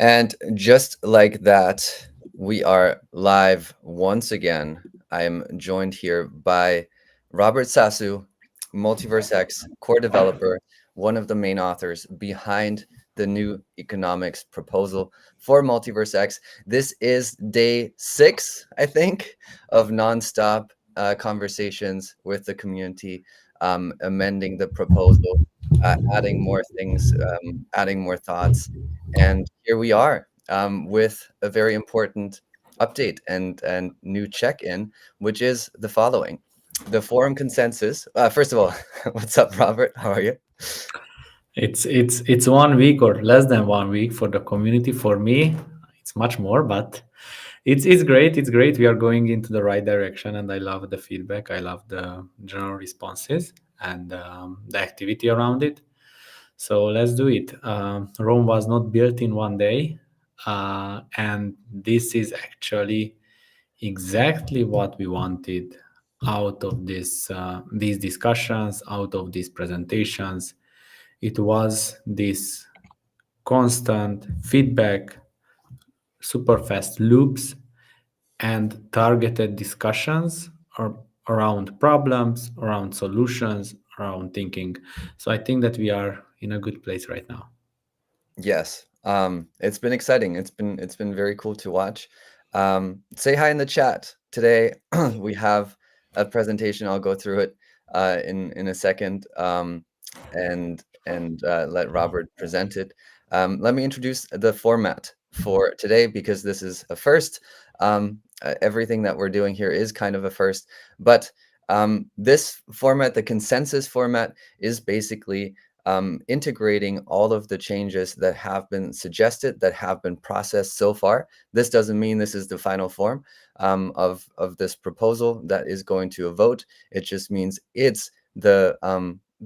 And just like that, we are live once again. I am joined here by Robert Sasu, MultiversX core developer, one of the main authors behind the new economics proposal for MultiversX. This is day 6, I think, of nonstop conversations with the community, amending the proposal, adding more things, adding more thoughts. And here we are with a very important update and new check-in, which is the following. The forum consensus. First of all, what's up, Robert? How are you? It's 1 week or less than 1 week for the community. For me, it's much more, but it's great. It's great. We are going into the right direction, and I love the feedback. I love the general responses and the activity around it. So let's do it. Rome was not built in one day, and this is actually exactly what we wanted out of these discussions, out of these presentations. It was this constant feedback, super fast loops, and targeted discussions around problems, around solutions, around thinking. So I think that we are in a good place right now. Yes. It's been exciting. It's been very cool to watch. Say hi in the chat. Today we have a presentation. I'll go through it in a second, and let Robert present it. Let me introduce the format for today because this is a first. Everything that we're doing here is kind of a first, but this format, the consensus format, is basically integrating all of the changes that have been suggested, that have been processed so far. This doesn't mean this is the final form of this proposal that is going to a vote. It just means it's the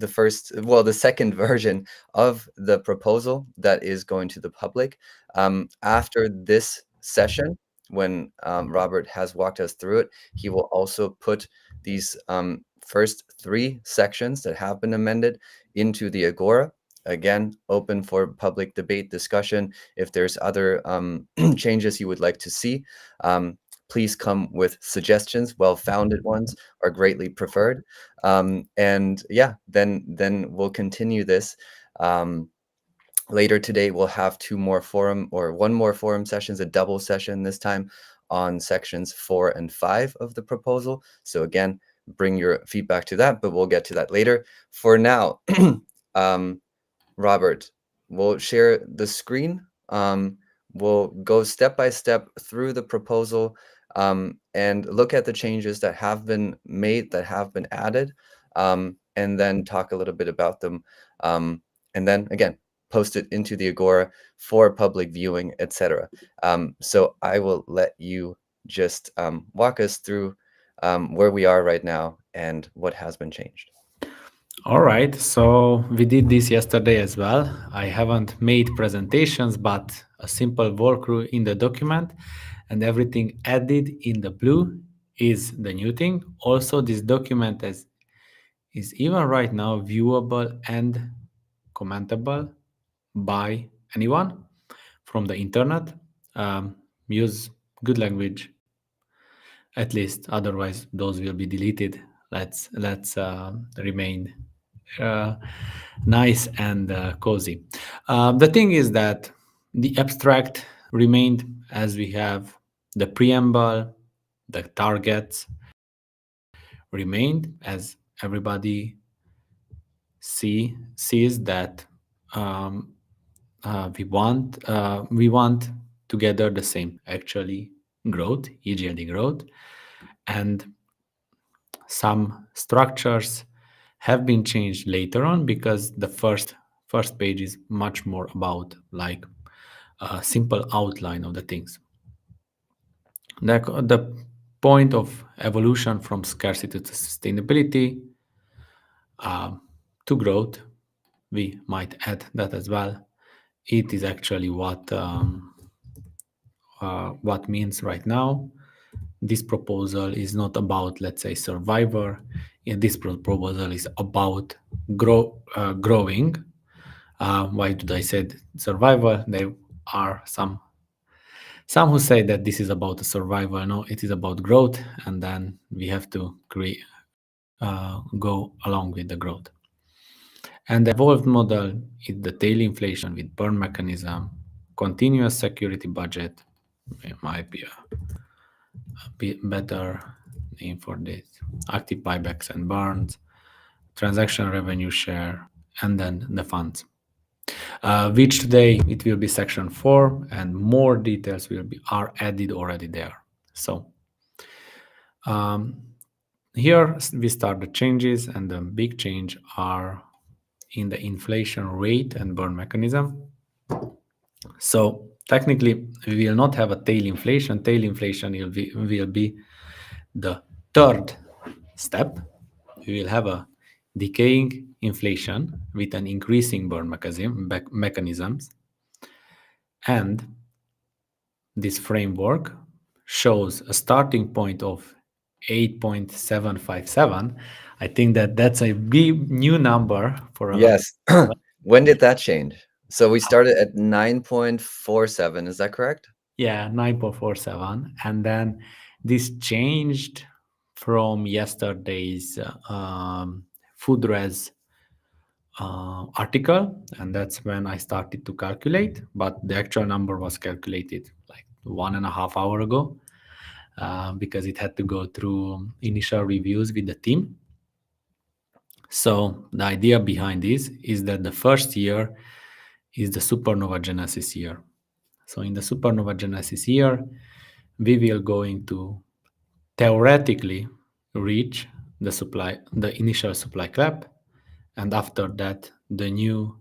first, well, the second version of the proposal that is going to the public. After this session, when Robert has walked us through it, he will also put these first 3 sections that have been amended into the Agora. Again, open for public debate, discussion. If there's other changes you would like to see, please come with suggestions. Well-founded ones are greatly preferred. And yeah, then we'll continue this. Later today, we'll have 2 more forum or 1 more forum sessions, a double session this time on sections 4 and 5 of the proposal. So again, bring your feedback to that, but we'll get to that later. For now, Robert, we'll share the screen. We'll go step by step through the proposal and look at the changes that have been made, that have been added, and then talk a little bit about them. And then again, post it into the Agora for public viewing, etc. So I will let you just walk us through where we are right now and what has been changed. All right, so we did this yesterday as well. I haven't made presentations, but a simple walkthrough in the document, and everything added in the blue is the new thing. Also, this document is even right now viewable and commentable by anyone from the internet. Use good language, at least. Otherwise, those will be deleted. Let's remain uh, nice and cozy. The thing is that the abstract remained as we have. The preamble, the targets remained as everybody sees that um, we want together the same actually growth, EGLD growth, and some structures have been changed later on because the first page is much more about like a simple outline of the things. The point of evolution from scarcity to sustainability to growth, we might add that as well. It is actually what means right now. This proposal is not about, let's say, survivor. This proposal is about growing. Why did I say survivor? are some who say that this is about a survival. No, it is about growth, and then we have to go along with the growth. And the evolved model is the tail inflation with burn mechanism, continuous security budget. It might be a bit better name for this. Active buybacks and burns, transaction revenue share, and then the funds. Which today it will be section 4, and more details are added already there. So here we start the changes, and the big change are in the inflation rate and burn mechanism. So technically, we will not have a tail inflation. Tail inflation will be the third step. We will have a decaying inflation with an increasing burn mechanisms. And this framework shows a starting point of 8.757. I think that that's a big new number for a lot. Yes. When did that change? So we started at 9.47, is that correct? Yeah, 9.47. And then this changed from yesterday's food res article, and that's when I started to calculate. But the actual number was calculated like 1.5 hour ago, because it had to go through initial reviews with the team. So the idea behind this is that the first year is the supernova genesis year. So in the supernova genesis year, we will going to theoretically reach the initial supply cap, and after that, the new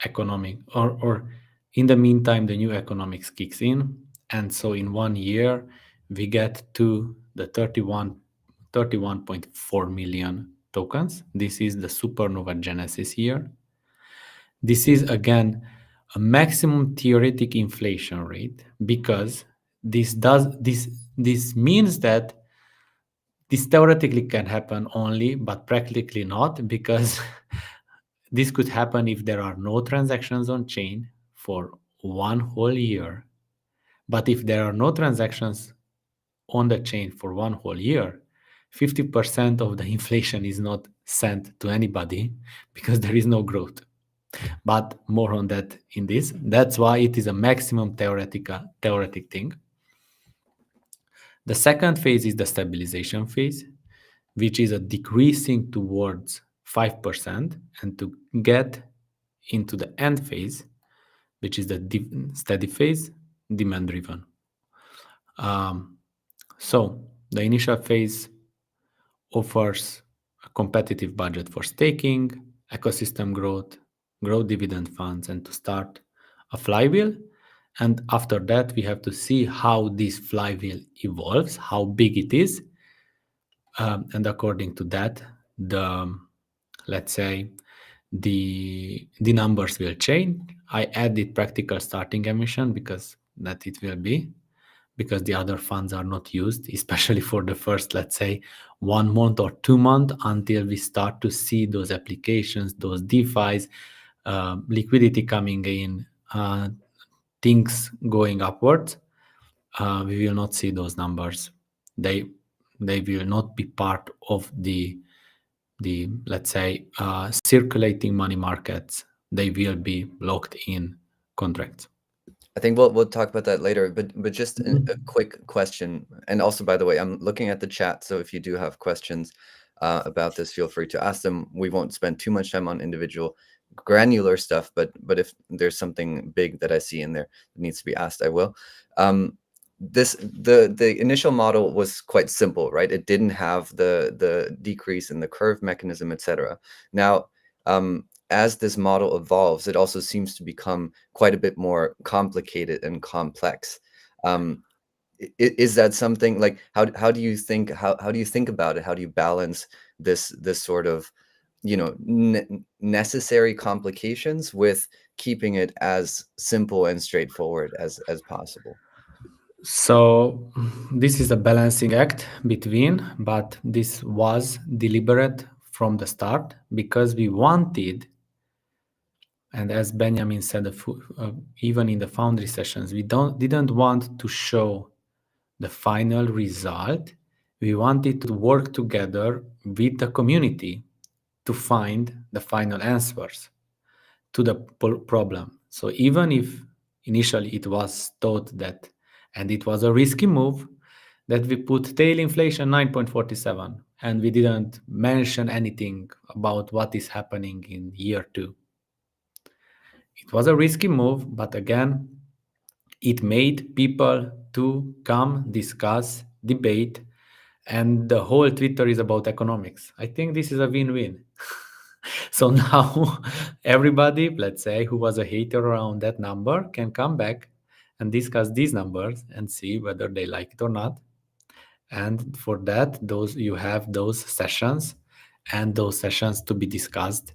economic, or in the meantime, the new economics kicks in, and so in 1 year, we get to the 31.4 million tokens. This is the supernova genesis year. This is again a maximum theoretic inflation rate, because this means that this theoretically can happen only, but practically not, because this could happen if there are no transactions on chain for 1 whole year. But if there are no transactions on the chain for 1 whole year, 50% of the inflation is not sent to anybody, because there is no growth. But more on that in this. That's why it is a maximum theoretic thing. The second phase is the stabilization phase, which is a decreasing towards 5%, and to get into the end phase, which is the steady phase, demand driven. So the initial phase offers a competitive budget for staking, ecosystem growth, grow dividend funds, and to start a flywheel. And after that, we have to see how this flywheel evolves, how big it is. And according to that, let's say the numbers will change. I added practical starting emission because that it will be, because the other funds are not used, especially for the first, let's say, 1 month or 2 months, until we start to see those applications, those DeFis, liquidity coming in, things going upwards. We will not see those numbers. They will not be part of the let's say circulating money markets. They will be locked in contracts. I think we'll talk about that later, but just a quick question. And also, by the way, I'm looking at the chat, so if you do have questions about this, feel free to ask them. We won't spend too much time on individual granular stuff, but if there's something big that I see in there that needs to be asked, I will. The initial model was quite simple, right? It didn't have the decrease in the curve mechanism, etc. Now, as this model evolves, it also seems to become quite a bit more complicated and complex. Is that something like how do you think about it? How do you balance this sort of necessary complications with keeping it as simple and straightforward as possible? So this is a balancing act between, but this was deliberate from the start, because we wanted And as Benjamin said, even in the Foundry sessions, we didn't want to show the final result. We wanted to work together with the community to find the final answers to the problem. So even if initially it was thought that, and it was a risky move, that we put tail inflation 9.47 and we didn't mention anything about what is happening in year 2. It was a risky move, but again, it made people to come, discuss, debate, and the whole Twitter is about economics. I think this is a win-win. So now everybody, let's say, who was a hater around that number can come back and discuss these numbers and see whether they like it or not. And for that, you have those sessions, and those sessions to be discussed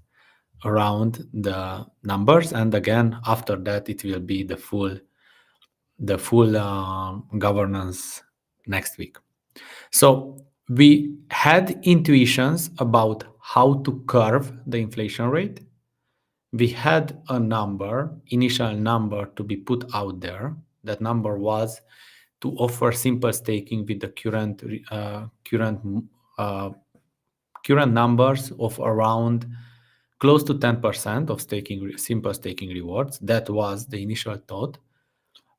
around the numbers. And again, after that, it will be the full governance next week. So we had intuitions about how to curve the inflation rate. We had a initial number to be put out there. That number was to offer simple staking with the current numbers of around close to 10% of simple staking rewards. That was the initial thought.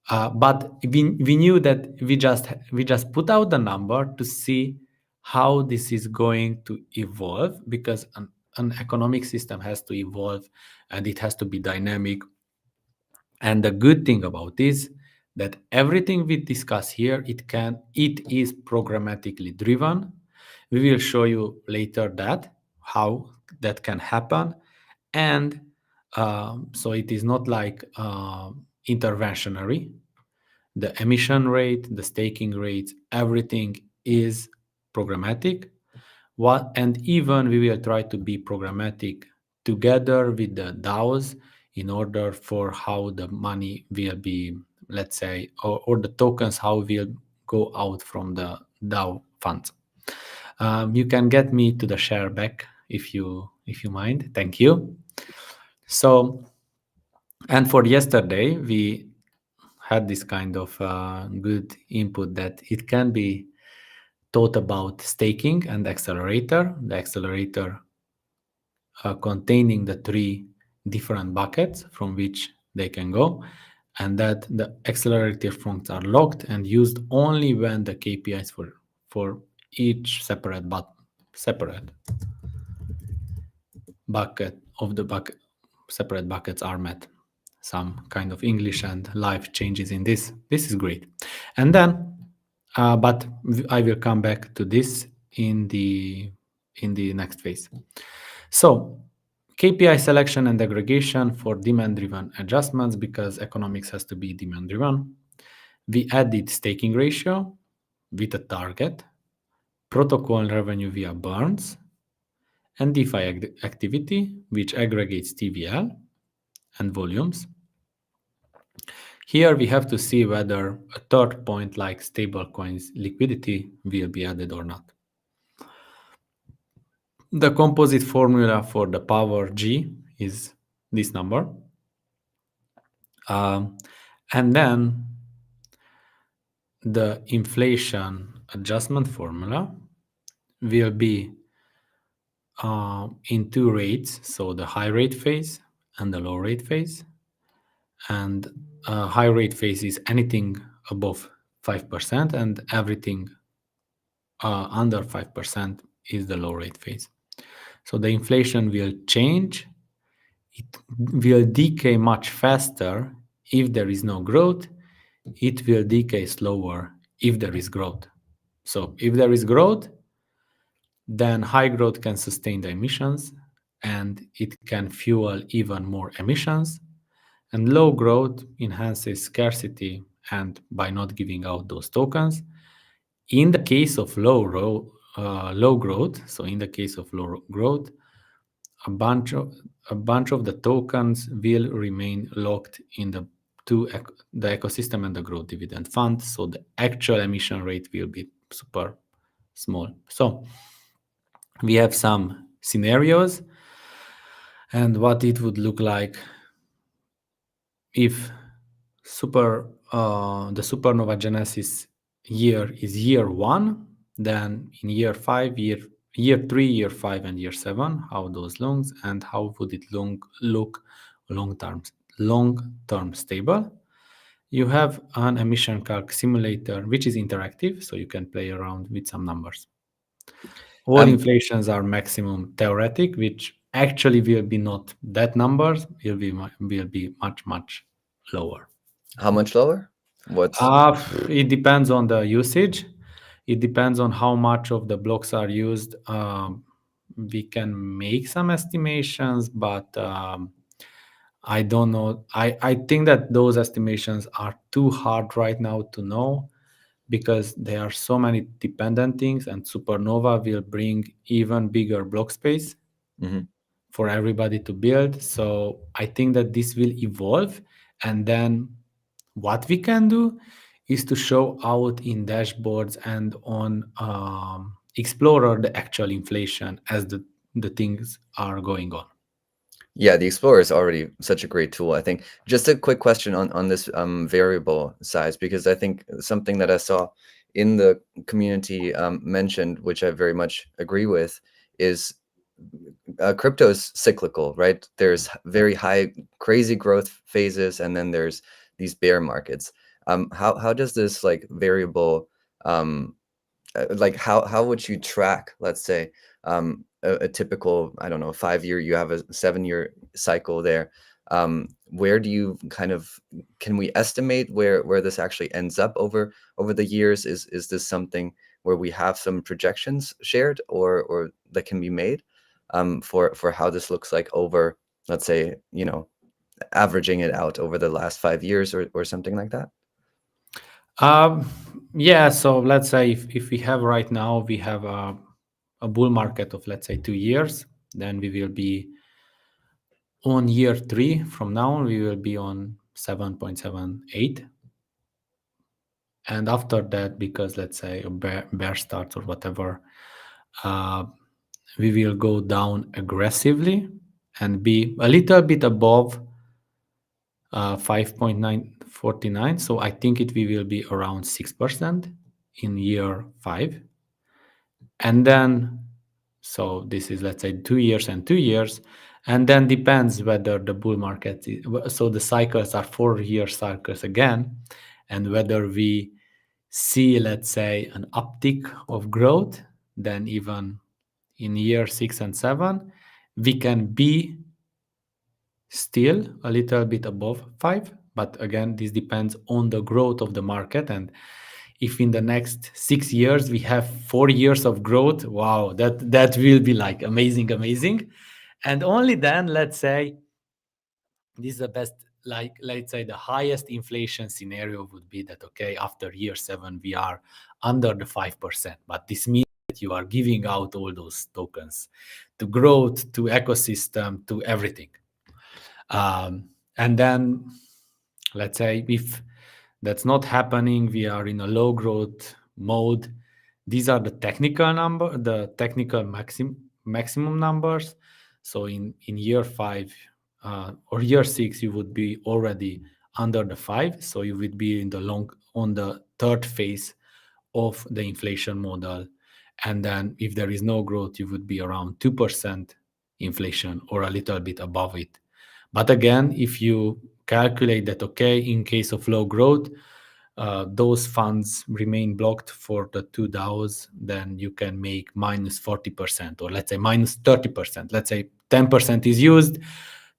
But we knew that we just put out the number to see how this is going to evolve, because an economic system has to evolve and it has to be dynamic. And the good thing about this, that everything we discuss here, it is programmatically driven. We will show you later that how that can happen. And so it is not like interventionary. The emission rate, the staking rates, everything is programmatic. And even we will try to be programmatic together with the DAOs in order for how the money will be, let's say, or the tokens, how will go out from the DAO funds. You can get me to the share back if you mind. Thank you. So, and for yesterday, we had this kind of good input that it can be taught about staking and accelerator. The accelerator containing the 3 different buckets from which they can go, and that the accelerator funds are locked and used only when the KPIs for each separate bucket of the separate buckets are met. Some kind of English and live changes in this. This is great. And then, but I will come back to this in the next phase. So KPI selection and aggregation for demand-driven adjustments, because economics has to be demand-driven. We added staking ratio with a target, protocol revenue via burns, and DeFi activity, which aggregates TVL and volumes. Here we have to see whether a third point like stablecoins liquidity will be added or not. The composite formula for the power G is this number. And then the inflation adjustment formula will be in 2 rates, so the high rate phase and the low rate phase. And high rate phase is anything above 5%, and everything under 5% is the low rate phase. So the inflation will change. It will decay much faster if there is no growth. It will decay slower if there is growth. So if there is growth, then high growth can sustain the emissions and it can fuel even more emissions. And low growth enhances scarcity, and by not giving out those tokens. In the case of low growth, so in the case of low growth, a bunch of the tokens will remain locked in the ecosystem and the growth dividend fund. So the actual emission rate will be super small. So we have some scenarios and what it would look like if the supernova genesis year is year one, then in year five, year three, year five, and year seven, how those longs and how would it look long term stable. You have an emission calc simulator which is interactive, so you can play around with some numbers. All Um, inflations are maximum theoretic, which actually will be not that numbers, will be much lower. how much lower? What's It depends on the usage. It depends on how much of the blocks are used. We can make some estimations, but I don't know. I think that those estimations are too hard right now to know because there are so many dependent things, and supernova will bring even bigger block space Mhm. for everybody to build. So I think that this will evolve. And then what we can do is to show out in dashboards and on Explorer the actual inflation as the things are going on. Yeah, the Explorer is already such a great tool. I think just a quick question on this variable size, because I think something that I saw in the community mentioned, which I very much agree with, is crypto is cyclical, right? There's very high, crazy growth phases, and then there's these bear markets. How does this like variable um, like how would you track, let's say, a typical, I don't know, 5 year, you have a 7 year cycle there. Where do you kind of, can we estimate where this actually ends up over the years? Is this something where we have some projections shared or that can be made for how this looks like over, let's say, averaging it out over the last 5 years or something like that? Um, yeah, so let's say if we have right now, we have a bull market of, let's say, 2 years, then we will be on year three from now, we will be on 7.78. And after that, because let's say a bear starts or whatever, uh, we will go down aggressively and be a little bit above 5.949. So I think we will be around 6% in year five. And then, so this is, let's say, 2 years and 2 years. And then depends whether the bull market so the cycles are 4 year cycles again, and whether we see, let's say, an uptick of growth, then even in year six and seven, we can be still a little bit above five. But again, this depends on the growth of the market. And if in the next 6 years we have 4 years of growth, wow, that will be like amazing, amazing. And only then, let's say, this is the best, like, let's say the highest inflation scenario would be that, okay, after year seven we are under the 5%, but this means that you are giving out all those tokens to growth, to ecosystem, to everything. And then, let's say, if that's not happening, we are in a low growth mode. These are the technical maximum numbers. So in year five or year six, you would be already under the five. So you would be on the third phase of the inflation model. And then if there is no growth, you would be around 2% inflation or a little bit above it. But again, if you calculate that, okay, in case of low growth, those funds remain blocked for the two DAOs, then you can make minus 40%, or let's say minus 30%. Let's say 10% is used,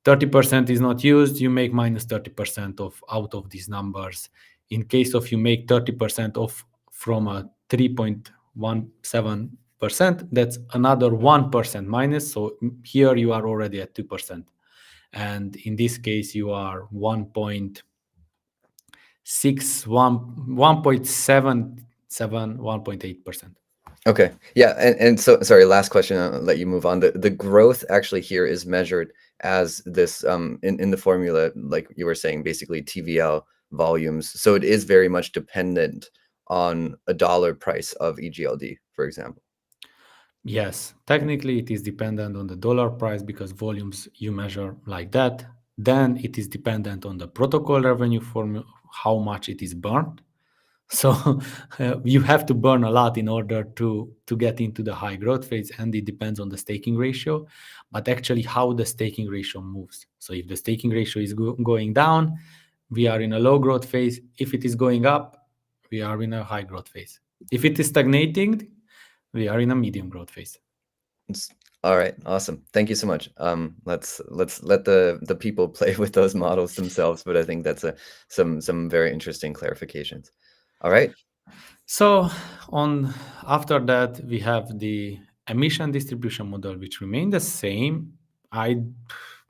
30% is not used, you make minus 30% of out of these numbers. In case of you make 30% off from a 3.17%, that's another 1% minus. So here you are already at 2%. And in this case, you are 1.8%. Okay. Yeah. And so, sorry, last question, I'll let you move on. The growth actually here is measured as this in the formula, like you were saying, basically TVL volumes. So it is very much dependent on a dollar price of EGLD, for example. Yes, technically it is dependent on the dollar price because volumes you measure like that. Then it is dependent on the protocol revenue form, how much it is burned. So you have to burn a lot in order to get into the high growth phase, and it depends on the staking ratio, but actually how the staking ratio moves. So if the staking ratio is going down, we are in a low growth phase. If it is going up, we are in a high growth phase. If it is stagnating, we are in a medium growth phase. All right, awesome. Thank you so much. Let's let the people play with those models themselves, but I think that's some very interesting clarifications. All right. So on after that, we have the emission distribution model, which remained the same. I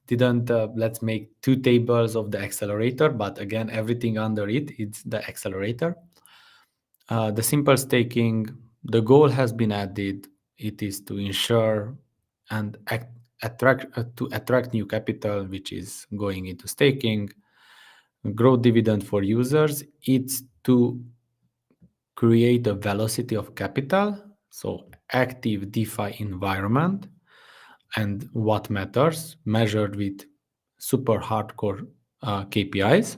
didn't let's make two tables of the accelerator, but again, everything under it's the accelerator. The simple staking, the goal has been added. It is to ensure and attract new capital, which is going into staking. Growth dividend for users. It's to create a velocity of capital, so active DeFi environment, and what matters, measured with super hardcore KPIs.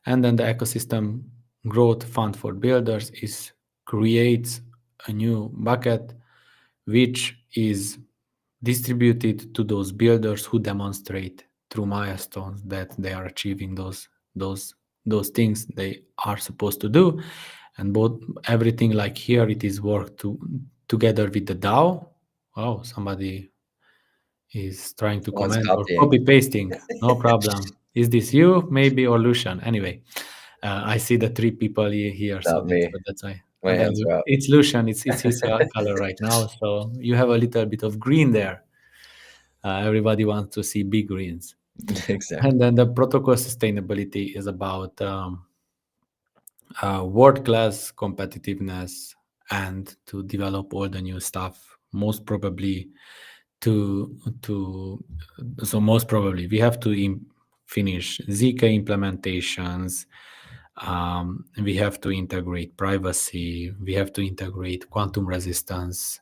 And then the ecosystem growth fund for builders is creates a new bucket which is distributed to those builders who demonstrate through milestones that they are achieving those things they are supposed to do. And both everything like here it is worked together with the DAO. Oh, somebody is trying to Someone's comment or copying. copy pasting. No problem. Is this you? Maybe or Lucian? Anyway, I see the three people here, so Not me. that's why. My And then hands are out. it's Lucian. It's his color right now. So you have a little bit of green there. Everybody wants to see big greens. Exactly. And then the protocol sustainability is about world-class competitiveness and to develop all the new stuff. Most probably to so most probably we have to finish ZK implementations. We have to integrate privacy. We have to integrate quantum resistance.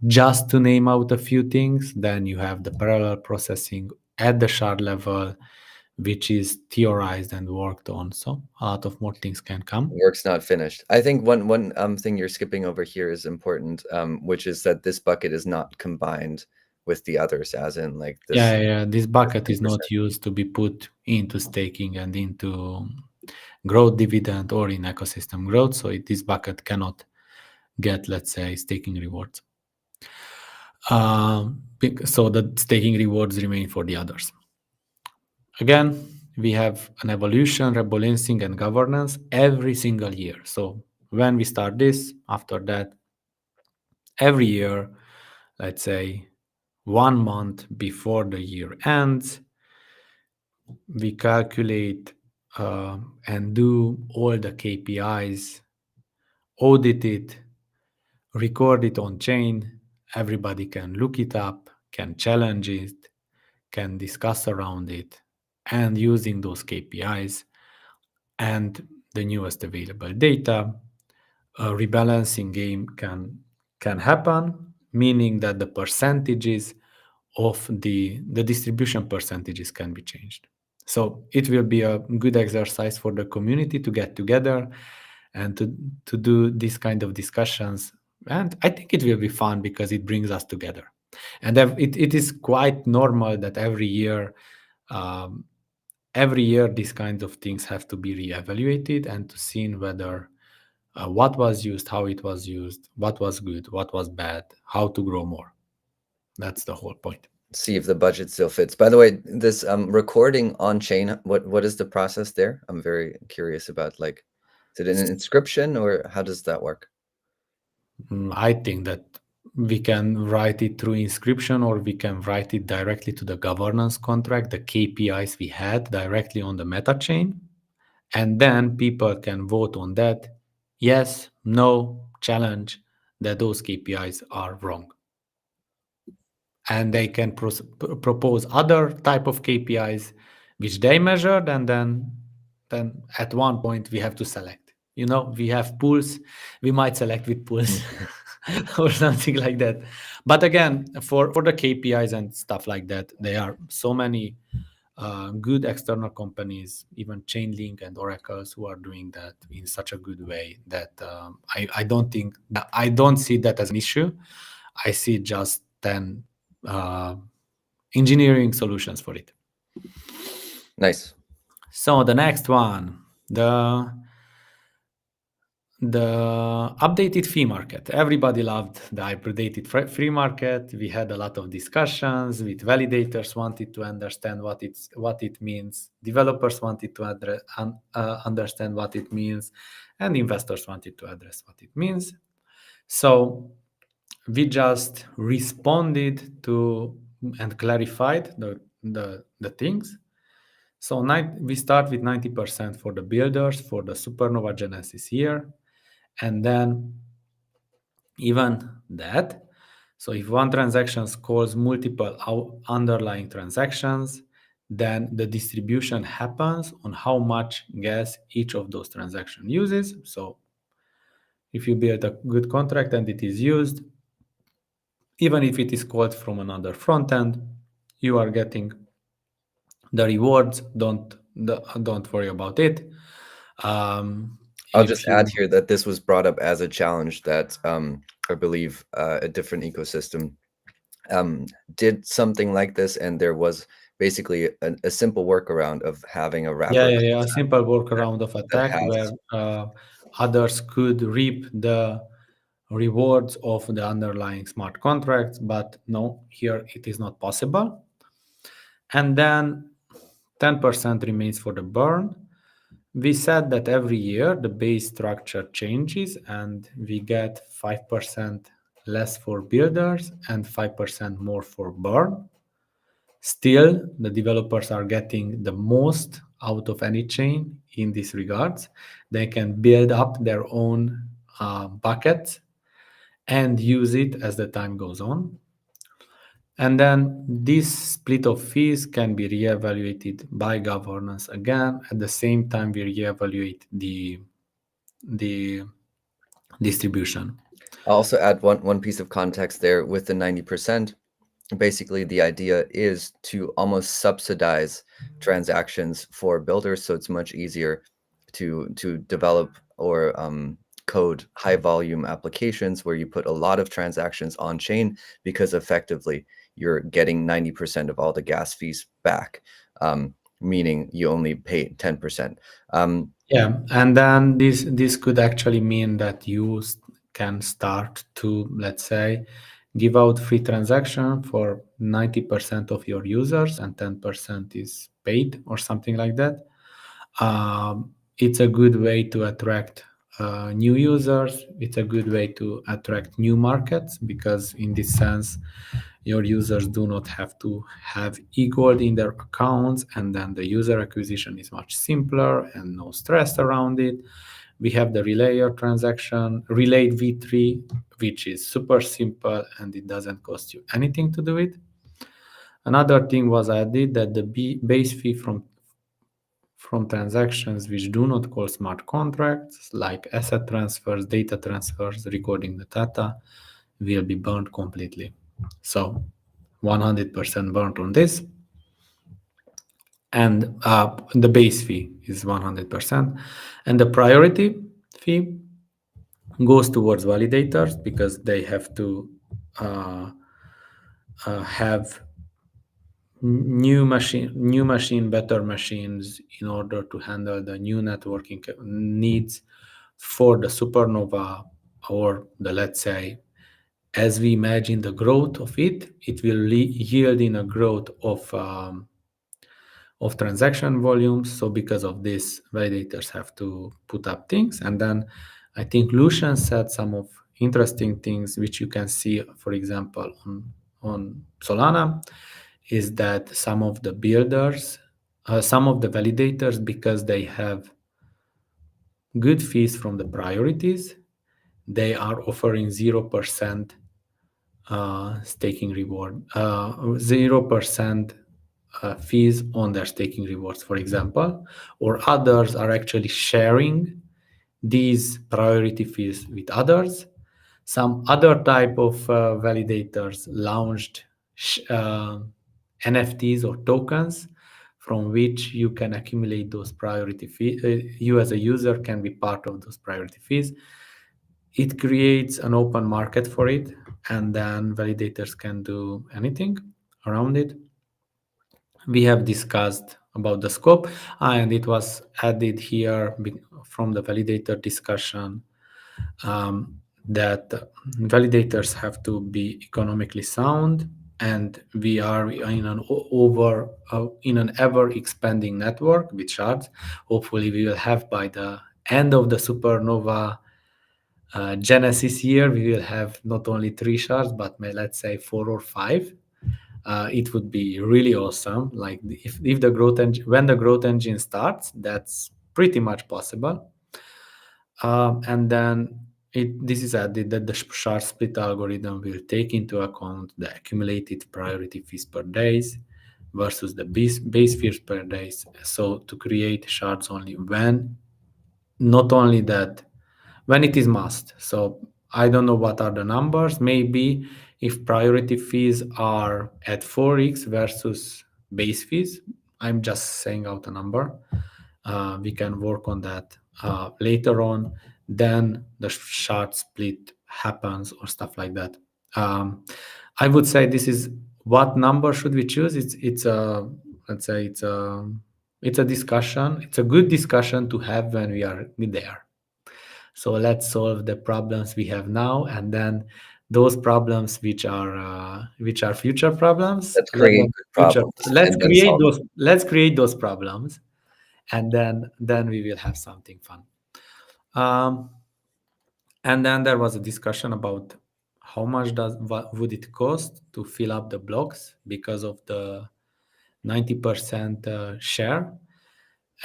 Just to name out a few things, then you have the parallel processing at the shard level, which is theorized and worked on. So a lot of more things can come. Work's not finished. I think one thing you're skipping over here is important, which is that this bucket is not combined with the others, as in like Yeah, this, yeah. This this bucket is 10%. not used to be put into staking and into growth dividend or in ecosystem growth. So this bucket cannot get, let's say, staking rewards. So the staking rewards remain for the others. Again, we have an evolution, rebalancing, and governance every single year. So when we start this, after that, every year, let's say 1 month before the year ends, we calculate and do all the KPIs, audit it, record it on chain. Everybody can look it up, can challenge it, can discuss around it, and using those KPIs and the newest available data, a rebalancing game can happen, meaning that the percentages of the distribution percentages can be changed. So it will be a good exercise for the community to get together and to do this kind of discussions. And I think it will be fun because it brings us together. And it is quite normal that um, every year these kinds of things have to be reevaluated and to see whether what was used, how it was used, what was good, what was bad, how to grow more. That's the whole point. See if the budget still fits. By the way, this recording on chain, what is the process there? I'm very curious about, like, is it an inscription or how does that work? I think that we can write it through inscription or we can write it directly to the governance contract, the KPIs we had directly on the meta chain. And then people can vote on that. Yes, no, challenge that those KPIs are wrong. And they can propose other type of KPIs which they measured, and then at one point we have to select. We have pools. We might select with pools or something like that. But again, for the KPIs and stuff like that, there are so many good external companies, even Chainlink and Oracles, who are doing that in such a good way that I don't think that I don't see that as an issue. I see just 10 engineering solutions for it. Nice. So the next one, the updated fee market. Everybody loved the updated free market. We had a lot of discussions with validators, wanted to understand what it means. Developers wanted to understand what it means, and investors wanted to address what it means. So we just responded to and clarified the things. So we start with 90% for the builders for the Supernova Genesis year. And then even that, so if one transaction calls multiple underlying transactions, then the distribution happens on how much gas each of those transactions uses. So if you build a good contract and it is used, even if it is called from another front end, you are getting the rewards. Don't worry about it. I'll just If add you here that this was brought up as a challenge that I believe a different ecosystem did something like this, and there was basically a simple workaround of having a wrapper a simple workaround of that attack where has others could reap the rewards of the underlying smart contracts, but no, here it is not possible. And then 10% remains for the burn. We said that every year the base structure changes and we get 5% less for builders and 5% more for burn. Still, the developers are getting the most out of any chain in this regards. They can build up their own buckets and use it as the time goes on. And then this split of fees can be reevaluated by governance again. At the same time, we reevaluate the distribution. I'll also add one piece of context there with the 90%. Basically, the idea is to almost subsidize transactions for builders, so it's much easier to develop or code high volume applications where you put a lot of transactions on chain, because effectively you're getting 90% of all the gas fees back, meaning you only pay 10%. Yeah, and then this could actually mean that you can start to, let's say, give out free transaction for 90% of your users and 10% is paid or something like that. It's a good way to attract new users. It's a good way to attract new markets, because in this sense, your users do not have to have e-gold in their accounts, and then the user acquisition is much simpler and no stress around it. We have the relayer transaction, relayed V3, which is super simple and it doesn't cost you anything to do it. Another thing was added that the base fee from transactions which do not call smart contracts, like asset transfers, data transfers, recording the data, will be burned completely. So 100% burnt on this. And the base fee is 100%. And the priority fee goes towards validators, because they have to have new machine, better machines in order to handle the new networking needs for the supernova, or the, let's say, as we imagine the growth of it, it will yield in a growth of transaction volumes. So because of this, validators have to put up things. And then I think Lucian said some of interesting things which you can see, for example, on Solana, is that some of the builders, some of the validators, because they have good fees from the priorities, they are offering 0% staking reward, 0% fees on their staking rewards, for example, or others are actually sharing these priority fees with others. Some other type of validators launched NFTs or tokens from which you can accumulate those priority fees. You as a user can be part of those priority fees. It creates an open market for it, and then validators can do anything around it. We have discussed about the scope, and it was added here from the validator discussion, that validators have to be economically sound, and we are in an ever expanding network with shards. Hopefully we will have, by the end of the supernova genesis year, we will have not only 3 shards but let's say 4 or 5. It would be really awesome. Like if the growth engine, when the growth engine starts, that's pretty much possible. And then this is added that the shard split algorithm will take into account the accumulated priority fees per days versus the base fees per days. So to create shards only when, not only that, when it is must. So I don't know what are the numbers. Maybe if priority fees are at 4x versus base fees, I'm just saying out a number. We can work on that later on. Then the shard split happens or stuff like that. I would say this is what number should we choose. It's a, let's say it's a discussion. It's a good discussion to have when we are there. So let's solve the problems we have now, and then those problems which are future problems. Let's create good problems and then solve them. Let's create those problems, and then we will have something fun. And then there was a discussion about how much would it cost to fill up the blocks because of the 90% share.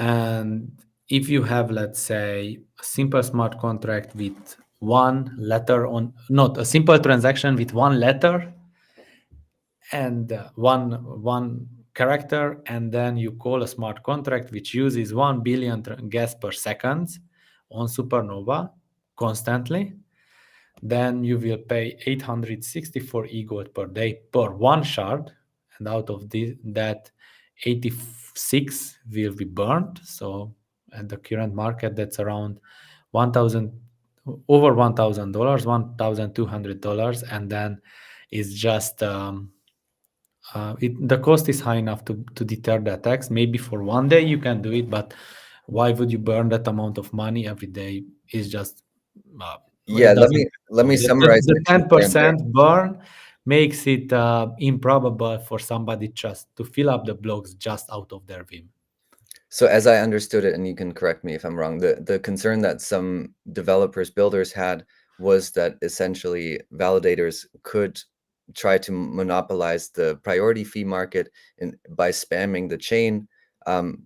And if you have, let's say, a simple smart contract with one letter on, not a simple transaction with one letter and one character, and then you call a smart contract which uses 1 billion gas per second on supernova constantly, then you will pay 864 e-gold per day per one shard, and out of that 86 will be burned. So at the current market, that's around 1,000, over $1,000, $1,200, and then it's just the cost is high enough to deter the attacks. Maybe for one day you can do it, but why would you burn that amount of money every day? Is just Yeah, it doesn't. let me summarize The the concern there. 10% burn makes it improbable for somebody just to fill up the blocks just out of their whim. So as I understood it, and you can correct me if I'm wrong, the concern that some developers, builders had was that essentially validators could try to monopolize the priority fee market by spamming the chain,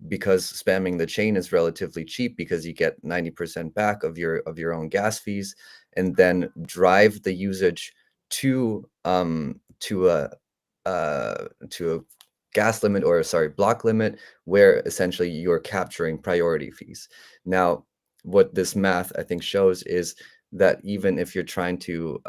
because spamming the chain is relatively cheap because you get 90% back of your own gas fees, and then drive the usage to a gas limit, or sorry, block limit, where essentially you're capturing priority fees. Now, what this math I think shows is that even if you're trying to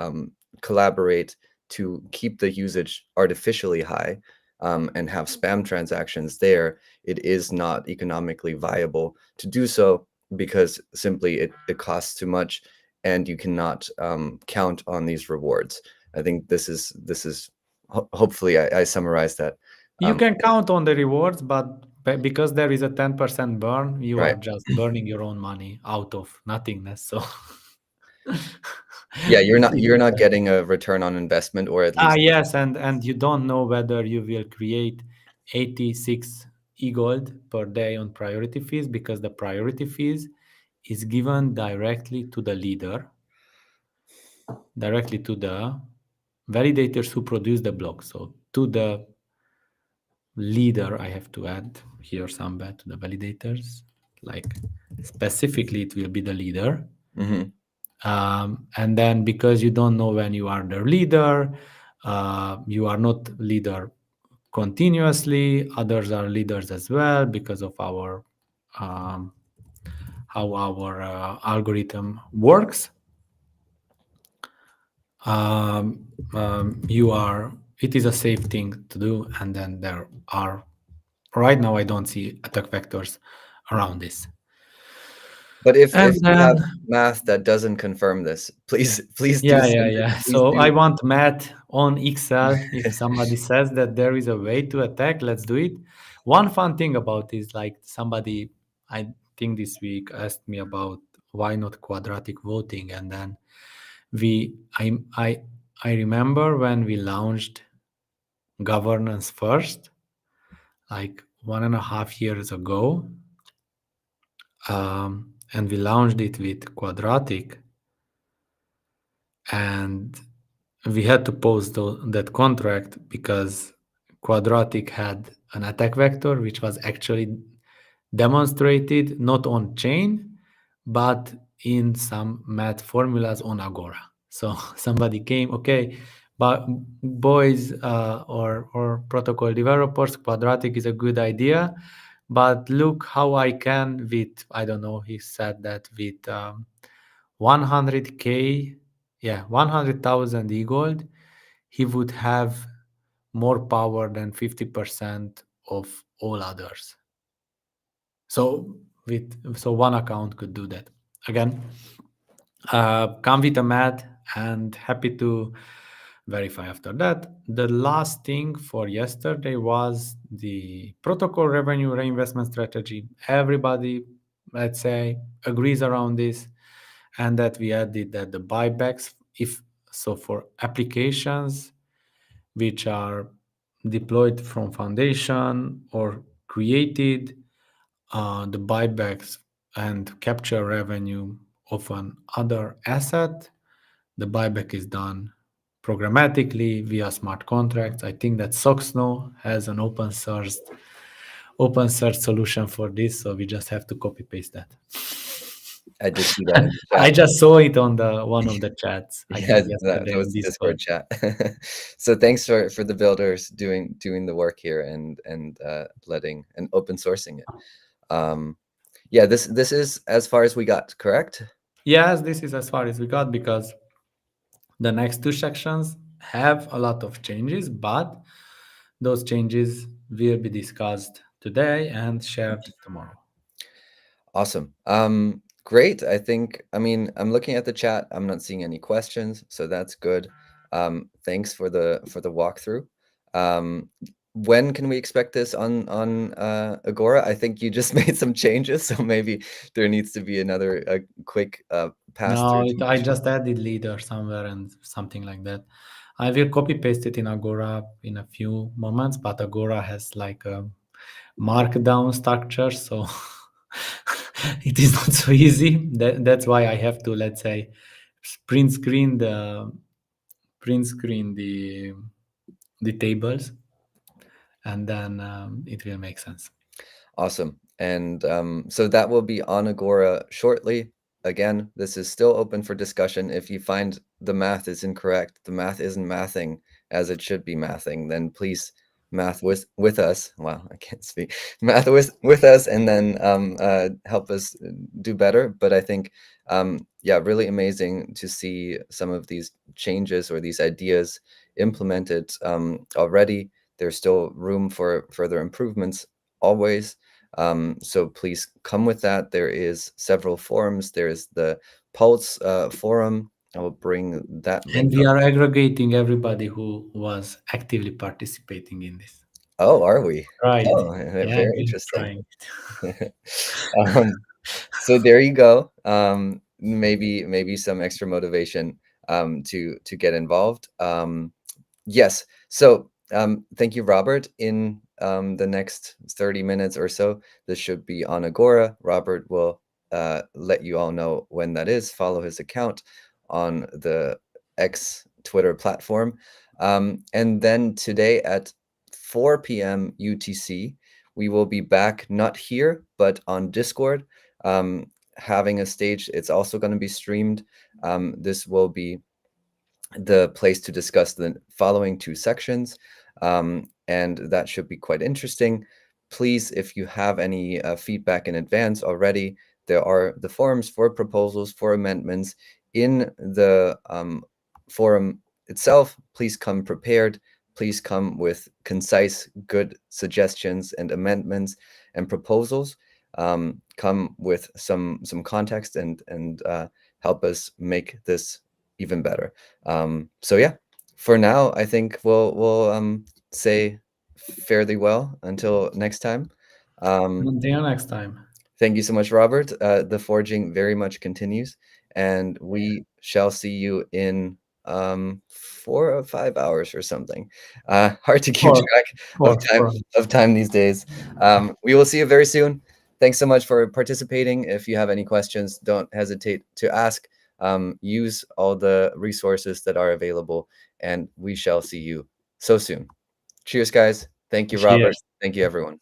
collaborate to keep the usage artificially high, and have spam transactions there, it is not economically viable to do so, because simply it costs too much, and you cannot count on these rewards. I think this is hopefully I summarized that. You can count on the rewards, but because there is a 10% burn, you Right. are just burning your own money out of nothingness. So Yeah, it's you're not getting a return on investment, or at least yes, and you don't know whether you will create 86 e-gold per day on priority fees, because the priority fees is given directly to the leader, directly to the validators who produce the block. So to the leader, I have to add here some bit to the validators, like specifically it will be the leader. Mhm. And then because you don't know when you are the leader, you are not leader continuously. Others are leaders as well because of our how our algorithm works. You are. It is a safe thing to do, and then there are right now I don't see attack vectors around this. But And if you have then math that doesn't confirm this, please do yeah, yeah, send it. yeah. Please So I do. want math on Excel. If somebody says that there is a way to attack, let's do it. One fun thing about is like somebody, I think this week asked me about why not quadratic voting, and then we, I remember when we launched governance first, like 1.5 years ago, and we launched it with quadratic, and we had to post that contract because quadratic had an attack vector which was actually demonstrated not on chain but in some math formulas on Agora. So somebody came, okay, but boys or protocol developers, quadratic is a good idea, but look how I can with, I don't know, he said that with 100k, yeah, 100,000 e-gold, he would have more power than 50% of all others. So one account could do that. Again, come with a math and happy to verify after that. The last thing for yesterday was the protocol revenue reinvestment strategy. Everybody, let's say, agrees around this, and that we added that the buybacks, if so, for applications which are deployed from foundation or created, the buybacks and capture revenue of an other asset, the buyback is done programmatically via smart contracts. I think that Soxno has an open source solution for this, so we just have to copy paste that. I did see that in the I chat. just saw it on the one of the chats, I Yeah, think that yesterday was on the Discord Discord. chat. So thanks for the builders doing the work here and letting and open sourcing it. Yeah, this is as far as we got, correct? Yes, this is as far as we got because the next two sections have a lot of changes, but those changes will be discussed today and shared tomorrow. Awesome. Great. I mean, I'm looking at the chat. I'm not seeing any questions, so that's good. Thanks for the walkthrough. When can we expect this on Agora? I think you just made some changes, so maybe there needs to be another quick pass No, through to I make sure. just added leader somewhere and something like that. I will copy paste it in Agora in a few moments, but Agora has like a markdown structure, so it is not so easy. That's why I have to, let's say, print screen the print screen the tables, and then it will make sense. Awesome. And so that will be on Agora shortly. Again, this is still open for discussion. If you find the math is incorrect, the math isn't mathing as it should be mathing, then please math with us. Wow, I can't speak. Math with us, and then help us do better. But I think, yeah, really amazing to see some of these changes or these ideas implemented already. There's still room for further improvements always. So please come with that. There is several forums. There is the Pulse forum. I will bring that And link we up. are aggregating everybody who was actively participating in this. Oh, are we? Right. Oh, Yeah, very we're interesting. trying. um, so there you go. Maybe some extra motivation to get involved. Yes. So thank you, Robert. In the next 30 minutes or so, this should be on Agora. Robert will let you all know when that is. Follow his account on the X Twitter platform. And then today at 4 p.m. UTC, we will be back, not here, but on Discord, having a stage. It's also going to be streamed. This will be the place to discuss the following two sections, and that should be quite interesting. Please, if you have any feedback in advance already, there are the forums for proposals, for amendments in the forum itself. Please come prepared. please come with concise, good suggestions and amendments and proposals. Come with some context and help us make this even better. So yeah, for now, I think we'll say fairly well until next time. Um, Until next time. Thank you so much, Robert. The forging very much continues, and we shall see you in 4 or 5 hours or something. Hard to keep Four, track of four, four. time these days. We will see you very soon. Thanks so much for participating. If you have any questions, don't hesitate to ask. Use all the resources that are available, and we shall see you so soon. Cheers, guys. Thank you, Robert. Cheers. Thank you, everyone.